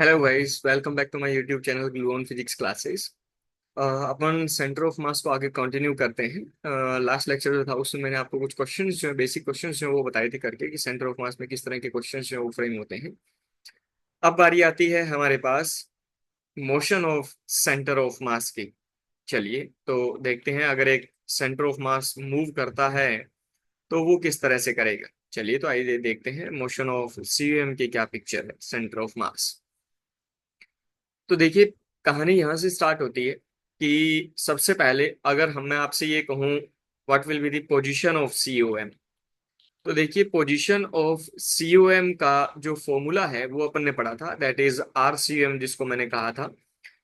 Hello guys, welcome back to my YouTube channel glue on physics classes. अपन centre of mass को आगे continue करते हैं। Last lecture जो था उसमें मैंने आपको कुछ क्वेश्चंस जो है, बेसिक क्वेश्चंस जो है वो बताए थे करके कि सेंटर ऑफ मास में किस तरह के क्वेश्चंस जो है वो फ्रेम होते हैं। अब बारी आती है हमारे पास motion of centre of mass की। चलिए तो देखते हैं, अगर एक सेंटर ऑफ मास मूव करता है तो वो किस तरह से करेगा। चलिए तो आइए देखते हैं मोशन ऑफ सीयूएम की क्या पिक्चर है, सेंटर ऑफ मास। तो देखिए, कहानी यहाँ से स्टार्ट होती है कि सबसे पहले अगर हम मैं आपसे ये कहूँ what will be the position of COM. तो देखिए, पोजीशन ऑफ सीओएम का जो फॉर्मूला है वो अपन ने पढ़ा था, दैट इज आरसीएम, जिसको मैंने कहा था।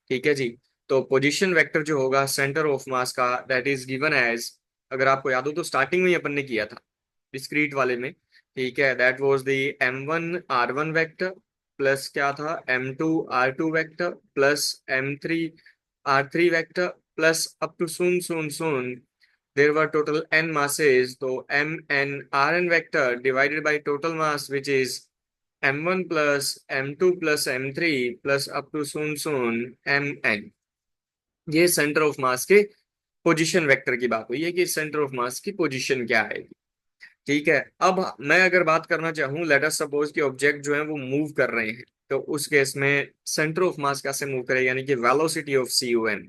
ठीक है जी। तो पोजीशन वेक्टर जो होगा सेंटर ऑफ मास का, दैट इज गिवन एज, अगर आपको याद हो तो स्टार्टिंग में ही अपन ने किया था डिस्क्रीट वाले में। ठीक है, that was the M1 R1 vector plus क्या था M2 R2 vector plus M3 R3 vector plus up to so on so on so on there were total n masses, तो MN Rn vector divided by total mass which is M1 plus M2 plus M3 plus up to so on so on Mn। ये centre of mass के position vector की बात हुई है कि centre of mass की position क्या है। ठीक है, अब मैं अगर बात करना चाहूँ, लेट अस सपोज कि ऑब्जेक्ट जो है वो मूव कर रहे हैं, तो उस केस में सेंटर ऑफ मास कैसे मूव करेगा, यानी कि वेलोसिटी ऑफ CUM।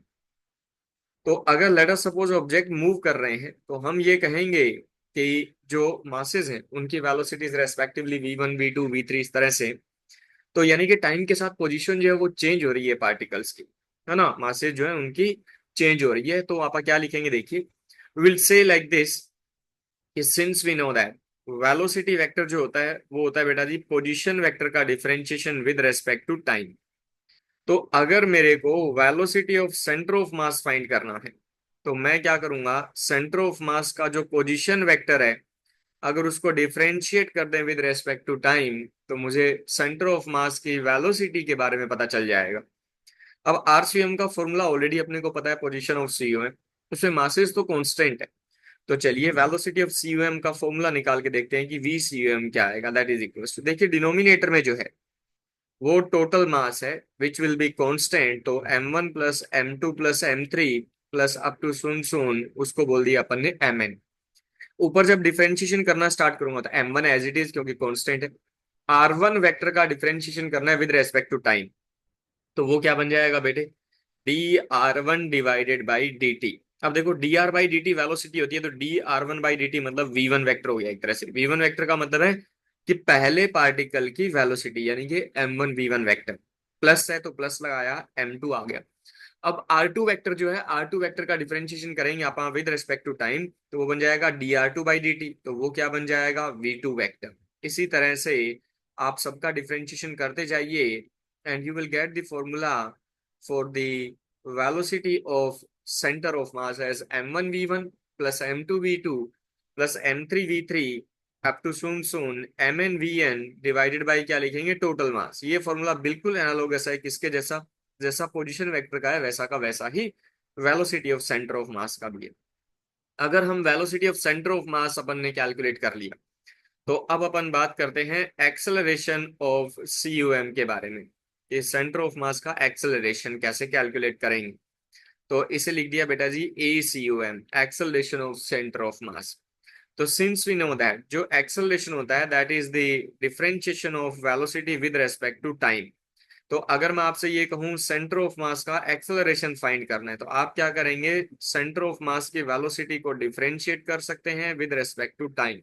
तो अगर late us suppose object move कर रहे हैं तो हम ये कहेंगे कि जो मासेस हैं उनकी velocities respectively V1 V2 V3 इस तरह से। तो यानी कि टाइम के साथ पोजीशन जो है वो चेंज हो रही है पार्टिकल्स की, है ना, मासेस जो है उनकी चेंज हो रही है। तो आप क्या लिखेंगे, देखिए, विल से लाइक दिस कि since we know that velocity vector जो होता है वो होता है बेटा जी पोजीशन वेक्टर का differentiation with respect to time. तो अगर मेरे को velocity of centre of mass find करना है तो मैं क्या करूंगा, सेंटर ऑफ मास का जो पोजीशन वेक्टर है अगर उसको डिफरेंशिएट कर दें विद रेस्पेक्ट टू टाइम तो मुझे सेंटर ऑफ मास की वेलोसिटी के बारे में पता चल जाएगा। अब आरसीएम का फॉर्मूला ऑलरेडी अपने को पता है, पोजीशन ऑफ सीयूएम, उसमें मासेस तो कांस्टेंट है। तो चलिए वेलोसिटी ऑफ सीयूएम का फॉर्मूला निकाल के देखते हैं कि वी सीयूएम क्या आएगा, दैट इज इक्वल टू, देखिए डिनोमिनेटर में जो है वो टोटल मास है विच विल बी कांस्टेंट, तो M1 plus M2 plus M3 plus up to सुन सुन उसको बोल दिया अपन ने Mn। ऊपर जब डिफरेंशिएशन करना स्टार्ट करूंगा तो M1 एज इट इज क्योंकि कांस्टेंट है। R1 वेक्टर का डिफरेंशिएशन करना है विद रेस्पेक्ट टू टाइम, तो वो क्या बन जाएगा बेटे, dr1/dt। अब देखो dr/dt वेलोसिटी होती है, तो dr1/dt मतलब v1 वेक्टर हो गया एक तरह से। v1 वेक्टर का मतलब है कि पहले पार्टिकल की वेलोसिटी, यानी कि M1 V1 वेक्टर, प्लस है तो प्लस लगाया, M2 आ गया। अब R2 वेक्टर जो है, R2 वेक्टर का डिफरेंशिएशन करेंगे आप विद रिस्पेक्ट टू टाइम, तो वो बन जाएगा dr2/dt, तो वो क्या बन जाएगा, V2 वेक्टर। इसी तरह से आप सबका डिफरेंशिएशन करते जाइए and you will get the formula for the velocity of center of mass as M1 V1 plus M2 V2 plus M3 V3 up to so on so on MN VN divided by क्या लिखेंगे, total mass. ये formula बिल्कुल analogous है किसके जैसा, जैसा position vector का है वैसा का वैसा ही velocity of centre of mass का भी है। अगर हम velocity of centre of mass अपन ने कैलकुलेट कर लिया तो अब अपन बात करते हैं एक्सेलरेशन ऑफ CUM के बारे में, कि सेंटर ऑफ मास का एक्सेलरेशन कैसे कैलकुलेट करेंगे। तो इसे लिख दिया बेटा जी ACUM, acceleration of centre of mass. तो सिंस वी नो दैट जो एक्सेलरेशन होता है that is the differentiation of velocity with respect to time. तो अगर मैं आपसे ये कहूं सेंटर ऑफ मास का एक्सेलरेशन फाइंड करना है तो आप क्या करेंगे, सेंटर ऑफ मास की वेलोसिटी को डिफरेंशिएट कर सकते हैं विद रेस्पेक्ट टू टाइम।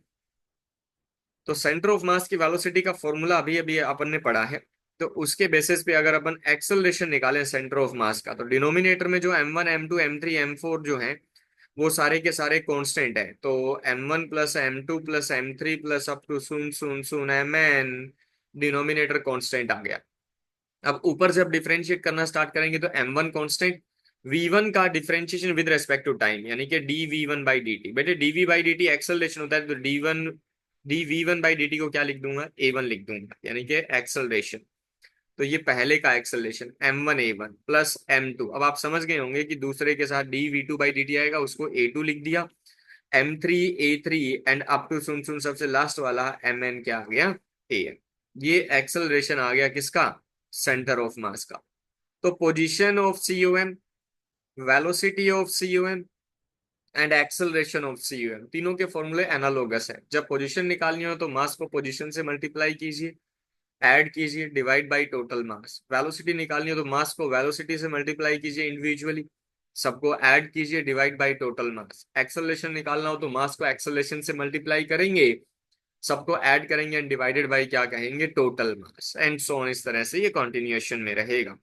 तो सेंटर ऑफ मास की वेलोसिटी का फॉर्मूला अभी अभी अपन ने पढ़ा है, तो उसके बेसिस पे अगर अपन एक्सेलरेशन निकालें सेंटर ऑफ मास का, तो डिनोमिनेटर में जो M1 M2 M3 M4 जो है वो सारे के सारे कांस्टेंट है, तो M1 plus M2 plus M3 plus up to soon soon soon Mn, denominator constant आ गया। अब ऊपर से अब डिफरेंशिएट करना स्टार्ट करेंगे तो M1 कांस्टेंट, V1 का differentiation with respect to time यानी कि dV1/dt। बेटे dV/dt एक्सेलरेशन होता है, तो dV1/dt को क्या लिख दूंगा, A1 लिख दूंगा, यानी कि एक्सेलरेशन। तो ये पहले का acceleration M1 A1 plus M2। अब आप समझ गए होंगे कि दूसरे के साथ dV2/dt आएगा, उसको A2 लिख दिया, M3 A3 and up to सुन सुन सबसे लास्ट वाला Mn क्या आ गया, An। ये एक्सेलरेशन आ गया किसका, सेंटर ऑफ मास का। तो position of CUM, velocity of CUM and acceleration of CUM, तीनों के फॉर्मूले एनालोगस है। जब पोजीशन निकालनी हो तो मास को पोजीशन से मल्टीप्लाई कीजिए, ऐड कीजिए, divide by total mass. Velocity निकालनी हो तो मास को वेलोसिटी से मल्टीप्लाई कीजिए इंडिविजुअली, सबको ऐड कीजिए, divide by total mass. Acceleration निकालना हो तो मास को एक्सेलरेशन से मल्टीप्लाई करेंगे, सबको ऐड करेंगे एंड डिवाइडेड बाय क्या कहेंगे, total mass, and so on. इस तरह से ये कंटिन्यूएशन में रहेगा।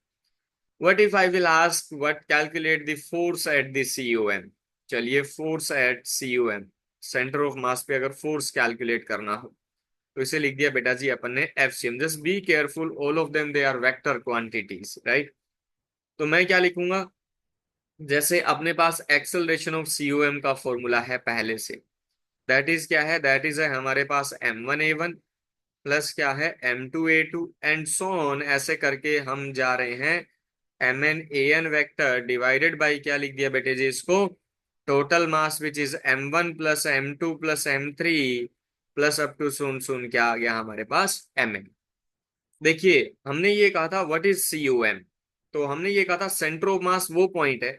What if I will ask what calculate the force at the COM. चलिए, force at COM, centre of mass पे अगर फोर्स कैलकुलेट करना हो तो इसे लिख दिया बेटा जी अपन ने FCM. Just be careful, all of them they are vector quantities, right. तो मैं क्या लिखूंगा, जैसे अपने पास एक्सेलरेशन ऑफ सीओएम का फॉर्मूला है पहले से, दैट इज क्या है, दैट इज है हमारे पास m1a1 प्लस क्या है m2a2 एंड सो ऑन, ऐसे करके हम जा रहे हैं mn वेक्टर डिवाइडेड बाय क्या लिख दिया बेटे जी इसको, total mass which is m1 plus m2 plus m3 plus up to सुन सुन क्या आ गया हमारे पास mn। देखिए, हमने ये कहा था व्हाट इज सीओएम, तो हमने ये कहा था सेंटर ऑफ मास वो पॉइंट है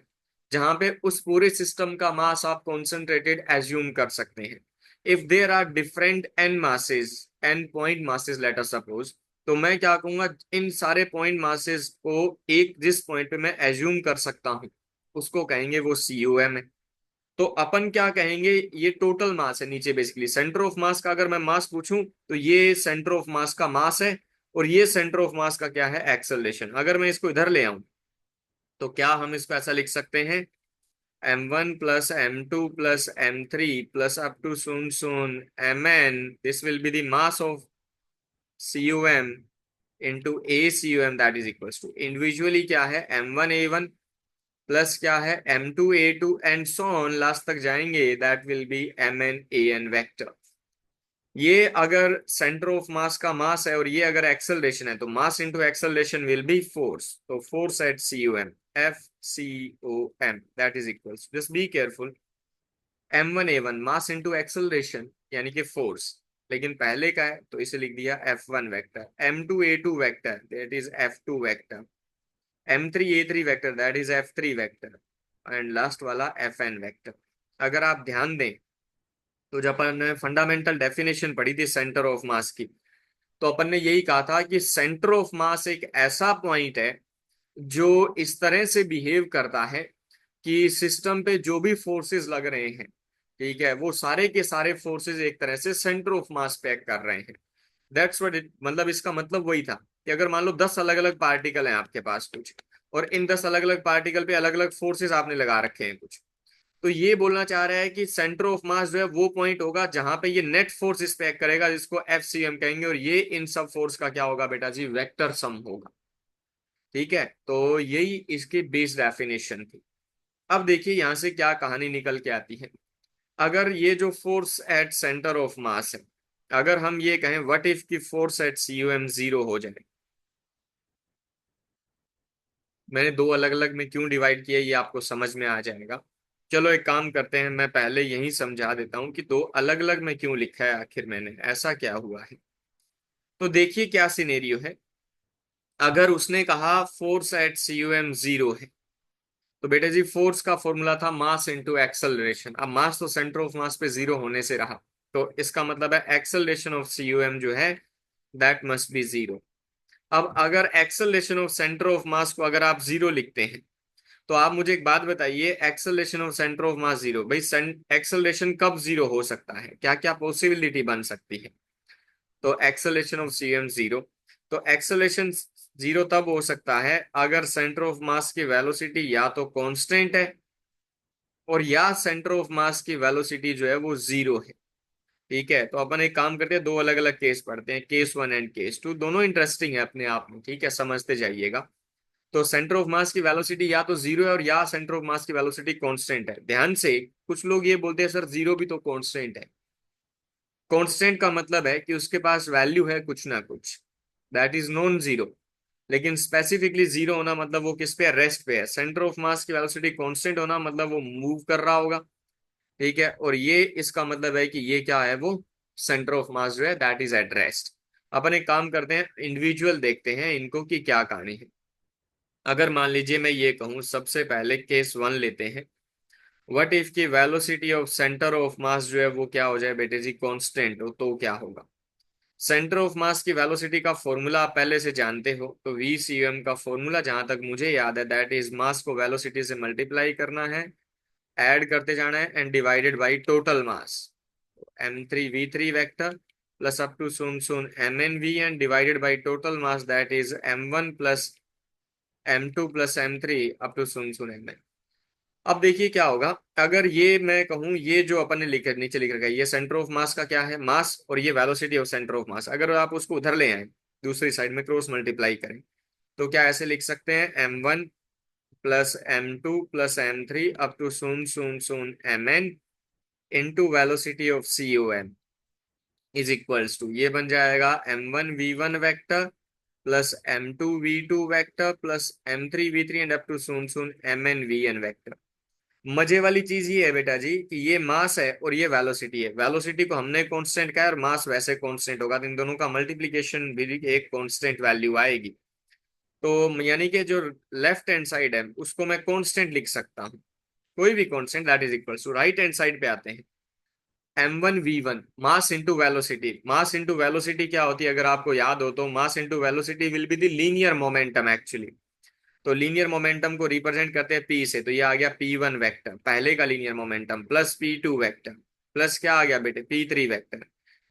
जहां पे उस पूरे सिस्टम का मास आप कॉन्सेंट्रेटेड एज्यूम कर सकते हैं। If there are different n masses, n point masses let us suppose, तो मैं क्या कहूंगा, इन सारे पॉइंट मासेस को एक जिस पॉइंट पे मैं एज्यूम कर सकता हूं उसको कहेंगे वो सीओएम है। तो अपन क्या कहेंगे, ये टोटल मास है नीचे। बेसिकली सेंटर ऑफ मास का अगर मैं मास पूछूं तो ये सेंटर ऑफ मास का मास है, और ये सेंटर ऑफ मास का क्या है, एक्सेलरेशन। अगर मैं इसको इधर ले आऊं तो क्या हम इसको ऐसा लिख सकते हैं, m1 plus m2 plus m3 plus up to soon soon mn, this will be the mass of cum into a cum, that is equals to individually क्या है m1a1 प्लस क्या है m2a2 and so on, last तक जाएंगे, that will be mnan vector. ये अगर centre of mass का मास है और ये अगर एक्सेलरेशन है तो mass into acceleration will be force. तो force at COM, F C O M, that is equals, just be careful, m1a1 mass into acceleration यानी कि फोर्स, लेकिन पहले का है तो इसे लिख दिया f1 vector, m2a2 vector that is f2 vector, m3a3 vector that is f3 vector, and last वाला fn वेक्टर। अगर आप ध्यान दें तो जब अपन ने फंडामेंटल डेफिनेशन पढ़ी थी सेंटर ऑफ मास की, तो अपन ने यही कहा था कि सेंटर ऑफ मास एक ऐसा पॉइंट है जो इस तरह से बिहेव करता है कि सिस्टम पे जो भी फोर्सेस लग रहे हैं, ठीक है, वो सारे के सारे फोर्सेस एक तरह से सेंटर ऑफ मास पे एक्ट कर रहे हैं। दैट्स व्हाट इट, मतलब इसका मतलब वही था कि अगर मान लो 10 अलग अलग पार्टिकल हैं आपके पास कुछ, और इन 10 अलग अलग पार्टिकल पे अलग अलग फोर्सेस आपने लगा रखे हैं कुछ, तो ये बोलना चाह रहा है कि सेंटर ऑफ मास जो है वो पॉइंट होगा जहां पे ये नेट फोर्स इस पे एक्ट करेगा, जिसको एफ सी एम कहेंगे, और ये इन सब फोर्स का क्या होगा बेटा जी, वेक्टर सम होगा। ठीक है, तो यही इसकी बेस डेफिनेशन थी। अब देखिए यहां से क्या कहानी निकल के आती है। अगर ये जो force at centre of mass है, अगर हम ये कहें व्हाट इफ की force at C U M zero हो जाए, मैंने दो अलग अलग में क्यों डिवाइड किया ये आपको समझ में आ जाएगा। चलो एक काम करते हैं, मैं पहले यही समझा देता हूं कि दो अलग अलग में क्यों लिखा है, आखिर मैंने ऐसा क्या हुआ है। तो देखिए क्या सिनेरियो है, अगर उसने कहा force at C U M zero है, तो बेटे जी फोर्स का फॉर्मूला था मास इनटू एक्सेलरेशन। अब मास तो सेंटर ऑफ मास पे जीरो होने से रहा, तो इसका मतलब है acceleration of C U M जो है दैट मस्ट बी जीरो। अब अगर acceleration of centre of mass को अगर आप जीरो लिखते हैं, तो आप मुझे एक बात बताइए, acceleration of centre of mass zero, भाई एक्सेलरेशन कब जीरो हो सकता है, क्या क्या पॉसिबिलिटी बन सकती है। तो एक्सेलरेशन ऑफ सीएम जीरो, तो एक्सेलरेशन जीरो तब हो सकता है अगर सेंटर ऑफ मास की वेलोसिटी या तो कांस्टेंट है, और या सेंटर ऑफ मास की वेलोसिटी जो है वो जीरो है। ठीक है, तो अपन एक काम करते हैं, दो अलग अलग केस पढ़ते हैं, case one and case two, दोनों इंटरेस्टिंग है अपने आप में, ठीक है, समझते जाइएगा। तो सेंटर ऑफ मास की वेलोसिटी या तो जीरो है और या सेंटर ऑफ मास की वेलोसिटी कांस्टेंट है। ध्यान से, कुछ लोग ये बोलते हैं सर जीरो भी तो कांस्टेंट है। कांस्टेंट का मतलब है कि उसके पास वैल्यू है कुछ ना कुछ, दैट इज नॉन जीरो। लेकिन स्पेसिफिकली जीरो होना मतलब वो किस पे है, रेस्ट पे है। सेंटर ऑफ मास की वेलोसिटी कांस्टेंट होना मतलब वो मूव कर रहा होगा। ठीक है, और ये इसका मतलब है कि ये क्या है, वो सेंटर ऑफ मास जो है दैट इज एट रेस्ट। अपन एक काम करते हैं, इंडिविजुअल देखते हैं इनको कि क्या कहानी है। अगर मान लीजिए मैं ये कहूँ, सबसे पहले केस वन लेते हैं। व्हाट इफ की वेलोसिटी ऑफ सेंटर ऑफ मास जो है वो क्या हो जाए बेटे जी, कांस्टेंट हो, तो क्या होगा। सेंटर ऑफ मास की वेलोसिटी का फॉर्मूला आप पहले से जानते हो, तो वी सी एम का फॉर्मूला जहां तक मुझे याद है, दैट इज मास को वेलोसिटी से मल्टीप्लाई करना है, ऐड करते जाना है and divided by total mass, m3v3 vector plus up to soon so on mnv and divided by total mass, that is m1 plus m2 plus m3 up to soon soon mn। अब देखिए क्या होगा, अगर ये मैं कहूं, ये जो अपन ने लिखे नीचे लिख रखा है, ये सेंटर ऑफ मास का क्या है, मास, और ये वेलोसिटी ऑफ सेंटर ऑफ मास, अगर आप उसको उधर ले आए, दूसरी साइड में क्रॉस मल्टीप्लाई करें, तो क्या ऐसे लिख सकते हैं, m1 plus m2 plus m3 up to soon soon soon mn into velocity of COM is equals to, ये बन जाएगा m1v1 vector plus m2v2 vector plus m3v3 and up to soon so on mnvn vector. मजे वाली चीज ये है बेटा जी कि ये मास है और ये वेलोसिटी है, वेलोसिटी को हमने कांस्टेंट कहा है और मास वैसे कांस्टेंट होगा, तो इन दोनों का मल्टीप्लिकेशन भी एक कांस्टेंट वैल्यू आएगी। तो यानी कि जो लेफ्ट हैंड साइड है उसको मैं कांस्टेंट लिख सकता हूँ, कोई भी constant, that is equal to, right hand side पे आते हैं, m1v1 mass into velocity. Mass into velocity क्या होती है, अगर आपको याद हो तो, mass into velocity will be the linear momentum actually. तो लीनियर मोमेंटम को रिप्रेजेंट करते हैं P से, तो ये आ गया P1 वेक्टर पहले का linear momentum, plus P2 vector, plus क्या आ गया बेटे P3 vector,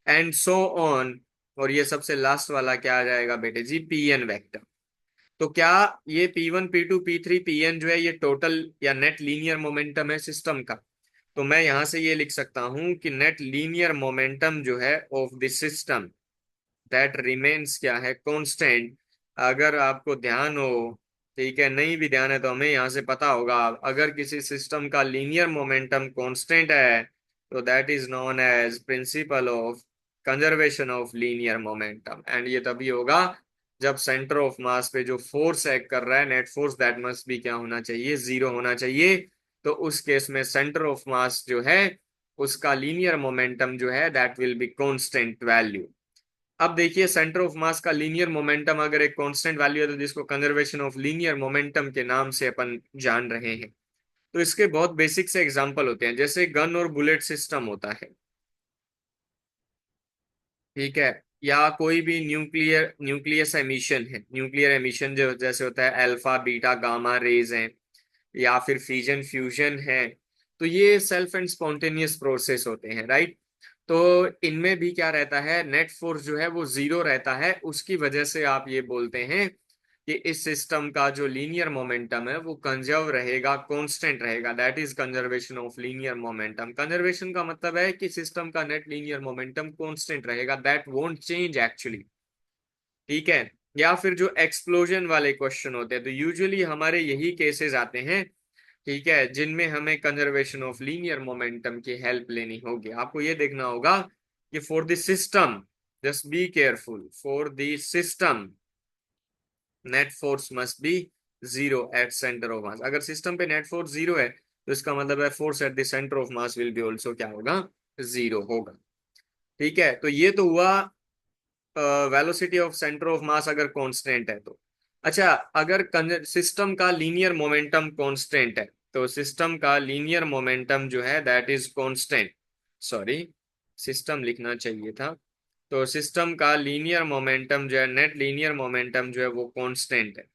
and so on. और ये सबसे लास्ट वाला क्या आ जाएगा बेटे जी, Pn वेक्टर। तो क्या ये P1 P2 P3 Pn जो है ये टोटल या नेट लीनियर मोमेंटम है सिस्टम का। तो मैं यहां से ये लिख सकता हूं कि नेट लीनियर मोमेंटम जो है of the system, that remains क्या है, कांस्टेंट। अगर आपको ध्यान हो, ठीक है, नहीं भी ध्यान है तो हमें यहाँ से पता होगा, अगर किसी सिस्टम का लीनियर मोमेंटम कांस्टेंट है तो that is known as principle of conservation of linear momentum. And ये तभी होगा जब सेंटर ऑफ मास पे जो फोर्स एक्ट कर रहा है, नेट फोर्स, दैट मस्ट भी क्या होना चाहिए, जीरो होना चाहिए। तो उस केस में सेंटर ऑफ मास जो है उसका लीनियर मोमेंटम जो है that will be constant value. अब देखिए सेंटर ऑफ मास का लीनियर मोमेंटम अगर एक कांस्टेंट वैल्यू है तो जिसको कंजर्वेशन ऑफ लीनियर मोमेंटम के नाम से अपन जान रहे हैं। तो इसके बहुत बेसिक से एग्जांपल होते हैं, जैसे गन और बुलेट सिस्टम होता है, ठीक है, या कोई भी न्यूक्लियर न्यूक्लियस एमिशन है, न्यूक्लियर एमिशन जो जैसे होता है अल्फा बीटा गामा रेज है, या फिर फिजन फ्यूजन है। तो ये सेल्फ एंड स्पॉन्टेनियस प्रोसेस होते हैं, राइट। तो इनमें भी क्या रहता है, नेट फोर्स जो है वो जीरो रहता है, उसकी वजह से आप ये बोलते हैं कि इस सिस्टम का जो लीनियर मोमेंटम है वो कंजर्व रहेगा, कांस्टेंट रहेगा, that is conservation of linear momentum. Conservation का मतलब है कि सिस्टम का नेट लीनियर मोमेंटम कांस्टेंट रहेगा, दैट वोंट चेंज एक्चुअली, ठीक है। या फिर जो एक्सप्लोजन वाले क्वेश्चन होते हैं, तो यूजुअली हमारे यही केसेस आते हैं, ठीक है, जिनमें हमें कंजर्वेशन ऑफ लीनियर मोमेंटम की हेल्प लेनी होगी। आपको ये देखना होगा कि for the system, just be careful, for the system net force must be zero eight centre of मास। अगर सिस्टम पे नेट फोर्स जीरो है तो इसका मतलब है force at the centre of mass will be also क्या होगा, जीरो होगा, ठीक है। तो ये तो हुआ वेलोसिटी ऑफ सेंटर ऑफ मास अगर कांस्टेंट है तो। अच्छा, अगर सिस्टम का लीनियर मोमेंटम कांस्टेंट है, तो सिस्टम का लीनियर मोमेंटम जो है that is constant, sorry system लिखना चाहिए था। तो सिस्टम का लीनियर मोमेंटम जो है, नेट लीनियर मोमेंटम जो है वो कांस्टेंट है।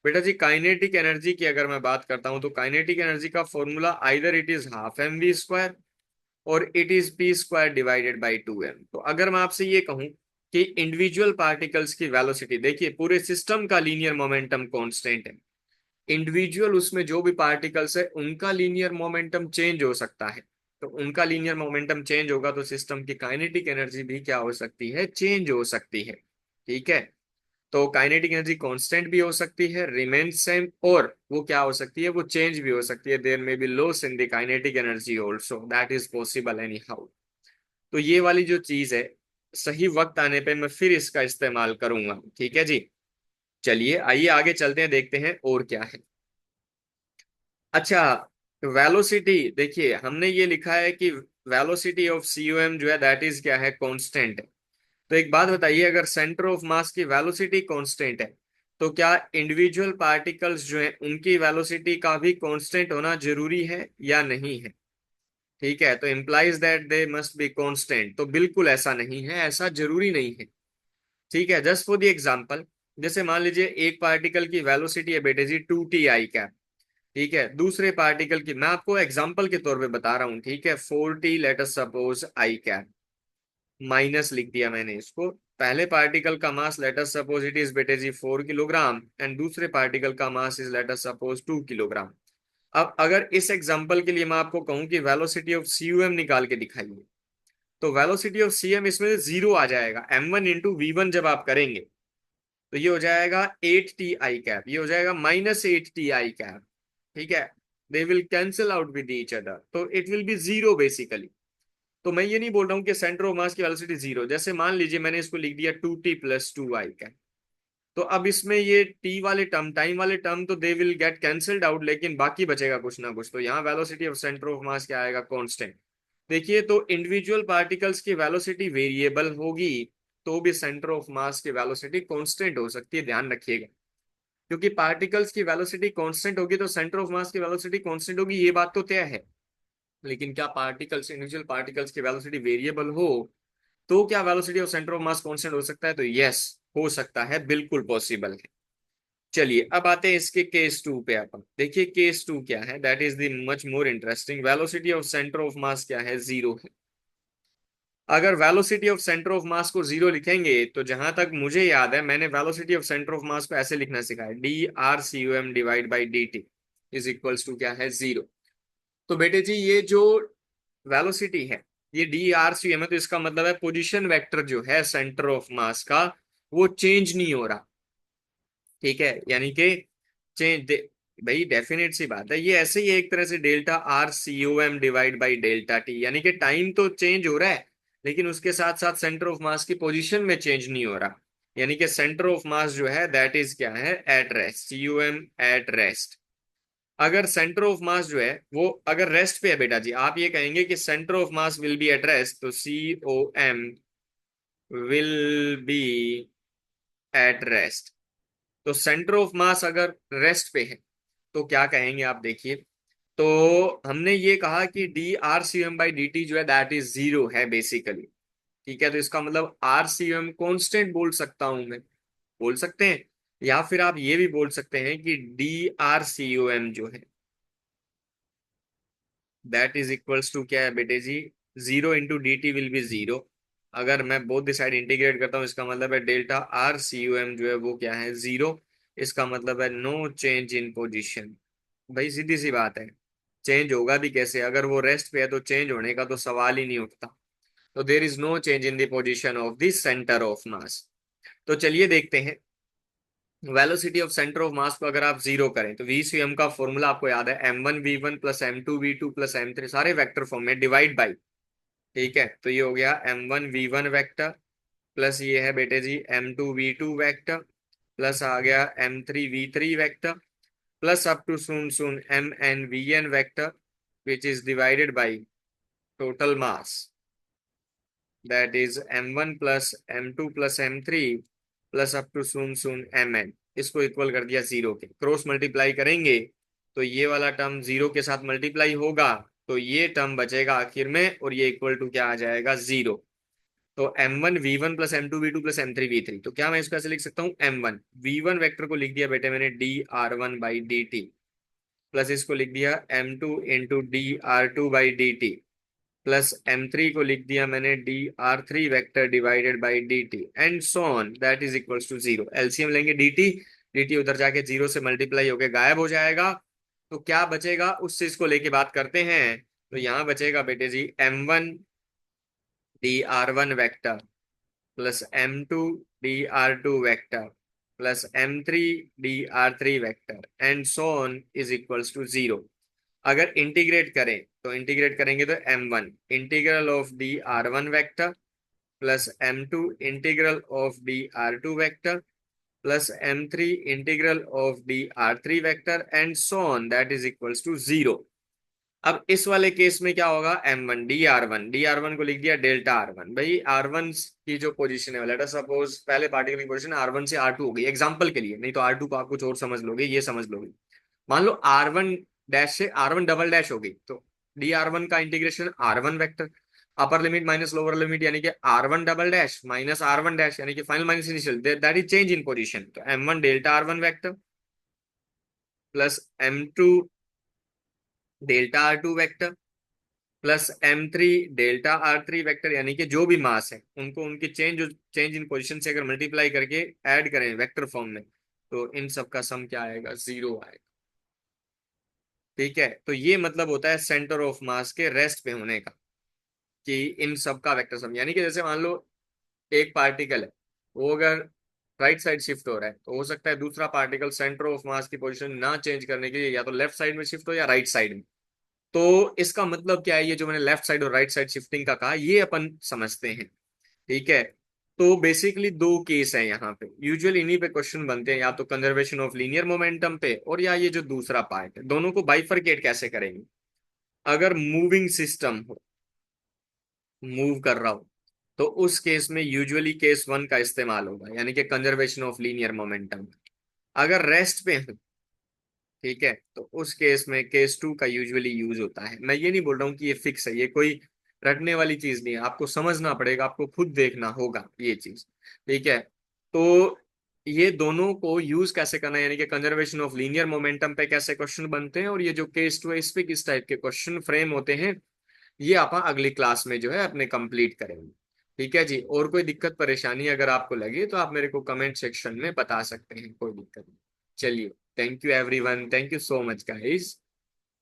बेटा जी काइनेटिक एनर्जी की अगर मैं बात करता हूं, तो काइनेटिक एनर्जी का formula either it is half mv² और it is p² divided by 2m। तो अगर मैं आपसे ये कहूं कि इंडिविजुअल पार्टिकल्स की वेलोसिटी, देखिए पूरे सिस्टम का लीनियर मोमेंटम कांस्टेंट है, इंडिविजुअल उसमें जो भी पार्टिकल्स है उनका लीनियर मोमेंटम चेंज हो सकता है। तो उनका लीनियर मोमेंटम चेंज होगा तो सिस्टम की काइनेटिक एनर्जी भी क्या हो सकती है, चेंज हो सकती है, ठीक है। तो काइनेटिक एनर्जी कांस्टेंट भी हो सकती है, रिमेन सेम, और वो क्या हो सकती है, वो चेंज भी हो सकती है, there may be loss in the kinetic energy also, that is possible anyhow. तो ये वाली जो चीज है, सही वक्त आने पे मैं फिर इसका इस्तेमाल करूंगा, ठीक है जी। चलिए आइए आगे चलते हैं, देखते हैं और क्या है। अच्छा, वेलोसिटी देखिए हमने ये लिखा है कि वेलोसिटी ऑफ COM जो है दैट इज क्या है, कांस्टेंट है। तो एक बात बताइए, अगर सेंटर ऑफ मास की वेलोसिटी कांस्टेंट है तो क्या इंडिविजुअल पार्टिकल्स जो है उनकी वेलोसिटी का भी कांस्टेंट होना जरूरी है या नहीं है? ठीक है, तो implies that they must be constant, तो बिल्कुल ऐसा नहीं है, ऐसा जरूरी नहीं है। ठीक है, जस्ट फॉर द एग्जांपल, जैसे मान लीजिए एक पार्टिकल की वेलोसिटी है बेटे जी 2t आई कैप। ठीक है, दूसरे पार्टिकल की मैं आपको एग्जांपल के तौर पे बता रहा हूँ, ठीक है, 4t let us suppose I cap, minus लिख दिया मैंने इसको। पहले पार्टिकल का mass let us suppose it is बेटे जी 4 किलोग्राम एंड दूसरे पार्टिकल का mass is let us suppose 2 kilogram. अब अगर इस एग्जांपल के लिए मैं आपको कहूं कि वेलोसिटी ऑफ सीयूएम निकाल के दिखाइए, तो वेलोसिटी ऑफ सीएम इसमें जीरो आ जाएगा, m1 × v1 जब आप करेंगे तो ये हो जाएगा 8t आई कैप, ये हो जाएगा -8t आई कैप। ठीक है, they will cancel out with each other, तो it will be zero basically. तो मैं ये नहीं बोल रहा हूँ कि सेंटर ऑफ मास की वेलोसिटी जीरो, जैसे मान लीजिए मैंने इसको लिख दिया 2t + 2i कैप, तो अब इसमें ये टी वाले टर्म, टाइम वाले टर्म तो they will get cancelled out, लेकिन बाकी बचेगा कुछ ना कुछ, तो यहाँ वेलोसिटी ऑफ सेंटर ऑफ मास क्या आएगा, कांस्टेंट। देखिए, तो इंडिविजुअल पार्टिकल्स की वेलोसिटी वेरिएबल होगी तो भी सेंटर ऑफ मास की वेलोसिटी कांस्टेंट हो सकती है, ध्यान रखिएगा। क्योंकि पार्टिकल्स की वेलोसिटी कांस्टेंट होगी तो सेंटर ऑफ मास की वेलोसिटी कांस्टेंट होगी, ये बात तो तय है। लेकिन क्या पार्टिकल्स, इंडिविजुअल पार्टिकल्स की वेलोसिटी वेरिएबल हो तो क्या velocity of centre of mass constant हो सकता है? तो यस, हो सकता है, बिल्कुल पॉसिबल है। चलिए अब आते हैं इसके केस टू पे। अपन देखिए केस टू क्या है, that is the much more interesting. Velocity of centre of मास क्या है, जीरो है। अगर velocity of centre of mass को जीरो लिखेंगे तो जहां तक मुझे याद है मैंने velocity of centre of mass को ऐसे लिखना सिखा है, d r c u m/dt is equals to क्या है, जीरो। तो बेटे जी ये जो वेलोसिटी है ये d r c u m है, तो इसका मतलब है पोजीशन वेक्टर जो है सेंटर ऑफ मास का वो चेंज नहीं हो रहा। ठीक है, यानी कि चेंज भाई डेफिनेट सी बात है, ये ऐसे ही एक तरह से Δ r c u m/Δt, यानी कि टाइम तो चेंज हो रहा है लेकिन उसके साथ साथ सेंटर ऑफ मास की पोजीशन में चेंज नहीं हो रहा। यानी कि सेंटर ऑफ मास जो है दैट इज क्या है, एट रेस्ट, CUM@rest। अगर सेंटर ऑफ मास जो है वो अगर रेस्ट पे है बेटा जी, आप ये कहेंगे कि centre of mass will be at rest, तो COM will be at rest. तो सेंटर ऑफ मास अगर रेस्ट पे है तो क्या कहेंगे आप देखिए। तो हमने ये कहा कि d r c u m/dt जो है दैट इज जीरो है बेसिकली। ठीक है, तो इसका मतलब r c u m constant बोल सकता हूं मैं, बोल सकते हैं। या फिर आप ये भी बोल सकते हैं कि d r c u m जो है दैट इज इक्वल्स टू क्या है बेटे जी, 0 × dt विल बी जीरो। अगर मैं बोथ द साइड इंटीग्रेट करता हूँ इसका मतलब है Δ r c u m जो है वो क्या है, जीरो। इसका मतलब है नो चेंज इन पोजीशन। भाई सीधी सी बात है, चेंज होगा भी कैसे, अगर वो रेस्ट पे है तो चेंज होने का तो सवाल ही नहीं उठता। तो there is no change in the position of the centre of mass. तो चलिए देखते हैं, velocity of centre of mass को अगर आप जीरो करें तो VCM का फॉर्मूला आपको याद है, m1v1 + m2v2 + m3, सारे वेक्टर फॉर्म में, डिवाइड बाई। ठीक है, तो ये हो गया m1v1 वेक्टर प्लस ये है बेटे जी m2v2 वेक्टर प्लस आ गया m3v3 vector plus up to सुन सुन mn/vn vector which is divided by total mass that is m1 + m2 + m3 plus up to soon soon mn। इसको इक्वल कर दिया zero के, क्रॉस मल्टीप्लाई करेंगे तो ये वाला टर्म जीरो के साथ मल्टीप्लाई होगा तो ये टर्म बचेगा आखिर में और ये इक्वल टू क्या आ जाएगा, जीरो। तो m1v1 + m2v2 + m3v3, तो क्या मैं इसको ऐसे लिख सकता हूँ, m1v1 वेक्टर को लिख दिया बेटे मैंने dr1/dt प्लस इसको लिख दिया m2 × dr2/dt प्लस m3 को लिख दिया मैंने dr3 vector divided by dt and so on that is equals to zero. LCM लेंगे dt, dt उधर जाके जीरो से मल्टीप्लाई होके गायब हो जाएगा। तो क्या बचेगा उस चीज को लेके बात करते हैं। तो यहाँ बचेगा बेटे जी m1 dr1 vector plus m2 dr2 vector plus m3 dr3 vector and so on is equals to zero. अगर इंटीग्रेट करें तो इंटीग्रेट करेंगे तो m1 integral of dr1 vector plus m2 integral of dr2 vector plus m3 integral of dr3 vector and so on that is equals to zero. अब इस वाले case में क्या होगा, M1 डी आर वन को लिख दिया डेल्टा R1। भाई R1 की जो पोजीशन है, लेट अस सपोज पहले पार्टिकल की पोजीशन R1 से R2 हो गई एग्जांपल के लिए, नहीं तो R2 को आप कुछ और समझ लोगे, ये समझ लोगे। मान लो R1 डैश से R1 डबल डैश हो गई, तो डी आर वन का integration R1 vector, upper limit minus lower limit, यानी कि R1 double dash minus R1 dash, यानी कि final minus initial, that is change in position. तो M1 delta R1 vector plus M2 delta R2 vector plus M3 delta R3 vector, यानी कि जो भी मास है उनको उनकी चेंज इन पोजीशन से अगर मल्टीप्लाई करके ऐड करें वेक्टर फॉर्म में, तो इन सब का सम क्या आएगा, 0 आएगा। ठीक है, तो ये मतलब होता है सेंटर ऑफ मास के रेस्ट पे होने का, कि इन सब का वेक्टर सम, यानी कि जैसे मान लो एक पार्टिकल है, वो अगर राइट साइड शिफ्ट हो रहा है, तो हो सकता है दूसरा पार्टिकल सेंटर ऑफ मास की पोजीशन ना चेंज करने के लिए या तो लेफ्ट साइड में शिफ्ट हो या राइट साइड में। तो इसका मतलब क्या है, ये जो मैंने लेफ्ट साइड और राइट साइड शिफ्टिंग का कहा, ये अपन समझते हैं। ठीक है, तो बेसिकली दो केस है यहाँ पे, यूजुअली इन्हीं पे क्वेश्चन बनते हैं, या तो कंजर्वेशन ऑफ लीनियर मोमेंटम पे, और या ये जो दूसरा पार्ट है, दोनों को बाइफरकेट कैसे करेंगे। अगर मूविंग सिस्टम हो, मूव कर रहा हो, तो उस केस में यूजुअली केस वन का इस्तेमाल होगा, यानी कि कंजर्वेशन ऑफ लीनियर मोमेंटम। अगर रेस्ट पे हो, ठीक है, तो उस केस में केस टू का यूजुअली यूज होता है। मैं ये नहीं बोल रहा हूँ कि ये फिक्स है, ये कोई रटने वाली चीज नहीं है, आपको समझना पड़ेगा, आपको खुद देखना होगा ये चीज। ठीक है, तो ये दोनों को यूज कैसे करना है, यानी कि कंजर्वेशन ऑफ लीनियर मोमेंटम पे कैसे क्वेश्चन बनते हैं, और ये जो केस टू है इस पे किस टाइप के क्वेश्चन फ्रेम होते हैं, ये आप अगली क्लास में जो है अपने कंप्लीट करेंगे। ठीक है जी, और कोई दिक्कत परेशानी अगर आपको लगे तो आप मेरे को कमेंट सेक्शन में बता सकते हैं, कोई दिक्कत नहीं। चलिए, thank you everyone, thank you so much guys.